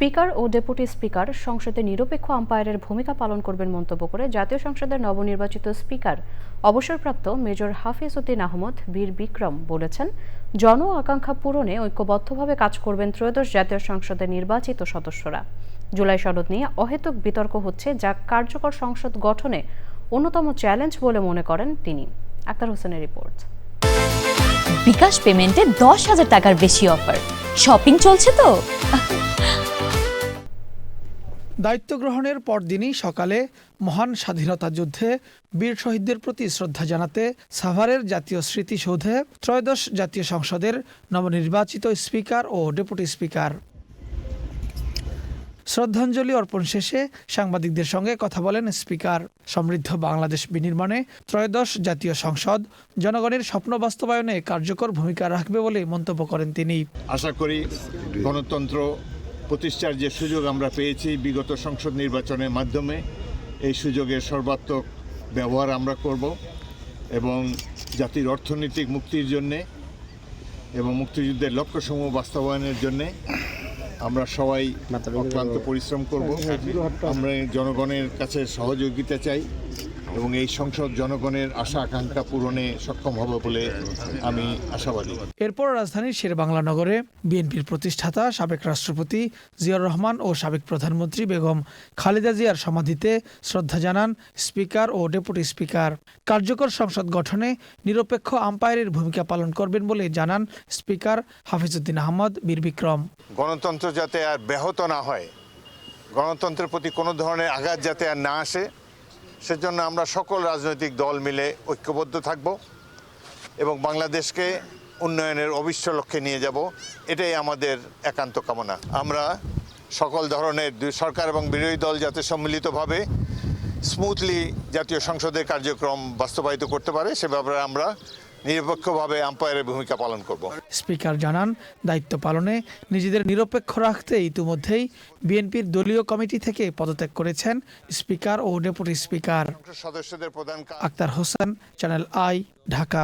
Speaker ও deputy speaker সংসদে নিরপেক্ষ আম্পায়ারের ভূমিকা পালন করবেন মন্তব্য করে জাতীয় সংসদের নবনির্বাচিত স্পিকার অবসরপ্রাপ্ত মেজর হাফিজ উদ্দিন আহমদ বীর বিক্রম বলেছেন, জন আকাঙ্ক্ষা পূরণে ঐক্যবদ্ধভাবে কাজ করবেন ত্রয়োদশ জাতীয় সংসদের নির্বাচিত সদস্যরা। জুলাই সনদ নিয়ে অহেতুক বিতর্ক হচ্ছে, যা কার্যকর সংসদ গঠনে অন্যতম চ্যালেঞ্জ বলে মনে করেন তিনি। আক্তার হোসেনের রিপোর্ট। বিকাশ পেমেন্টে 10,000 টাকার বেশি অফার। শপিং চলছে তো। দায়িত্ব গ্রহণের পরদিনই সকালে মহান স্বাধীনতা যুদ্ধে বীর শহীদদের প্রতি শ্রদ্ধা জানাতে সাভারের জাতীয় স্মৃতিসৌধে ত্রয়োদশ জাতীয় সংসদের নবনির্বাচিত স্পিকার ও ডেপুটি স্পিকার। শ্রদ্ধাঞ্জলি অর্পণ শেষে সাংবাদিকদের সঙ্গে কথা বলেন স্পিকার। সমৃদ্ধ বাংলাদেশ বিনির্মাণে ত্রয়োদশ জাতীয় সংসদ জনগণের স্বপ্ন বাস্তবায়নে কার্যকর ভূমিকা রাখবে বলে মন্তব্য করেন তিনি। আশা করি গণতন্ত্র প্রতিষ্ঠার যে সুযোগ আমরা পেয়েছি বিগত সংসদ নির্বাচনের মাধ্যমে, এই সুযোগের সর্বাত্মক ব্যবহার আমরা করব এবং জাতির অর্থনৈতিক মুক্তির জন্যে এবং মুক্তিযুদ্ধের লক্ষ্যসমূহ বাস্তবায়নের জন্যে আমরা সবাই অক্লান্ত পরিশ্রম করব। আমরা জনগণের কাছে সহযোগিতা চাই এবং এই সংসদ জনগণের আশা আকাঙ্ক্ষা পূরণে সক্ষম হবে বলে আমি আশাবাদী। এরপর রাজধানীর শেরেবাংলা নগরে বিএনপির প্রতিষ্ঠাতা সাবেক রাষ্ট্রপতি জিয়াউর রহমান ও সাবেক প্রধানমন্ত্রী বেগম খালেদা জিয়ার সমাধিতে শ্রদ্ধা জানান স্পিকার ও ডেপুটি স্পিকার। কার্যকর সংসদ গঠনে নিরপেক্ষ আম্পায়ারের ভূমিকা পালন করবেন বলে জানান স্পিকার হাফিজ উদ্দিন আহমদ বীর বিক্রম। গণতন্ত্র যাতে আর ব্যাহত না হয়, গণতন্ত্রের প্রতি কোনো ধরনের আঘাত যাতে আর না আসে, সেজন্য আমরা সকল রাজনৈতিক দল মিলে ঐক্যবদ্ধ থাকব এবং বাংলাদেশকে উন্নয়নের অবিশ্ব লক্ষ্যে নিয়ে যাব, এটাই আমাদের একান্ত কামনা। আমরা সকল ধরনের সরকার এবং বিরোধী দল যাতে সম্মিলিতভাবে স্মুথলি জাতীয় সংসদের কার্যক্রম বাস্তবায়িত করতে পারে, সে ব্যাপারে আমরা নিরপেক্ষভাবে আম্পায়ারের ভূমিকা পালন করব। স্পিকার জানান, দায়িত্ব পালনে নিজেদের নিরপেক্ষ রাখতে ইতিমধ্যেই বিএনপির দলীয় কমিটি থেকে পদত্যাগ করেছেন স্পিকার ও ডেপুটি স্পিকার। সদস্যদের প্রধান আক্তার হোসেন, চ্যানেল আই, ঢাকা।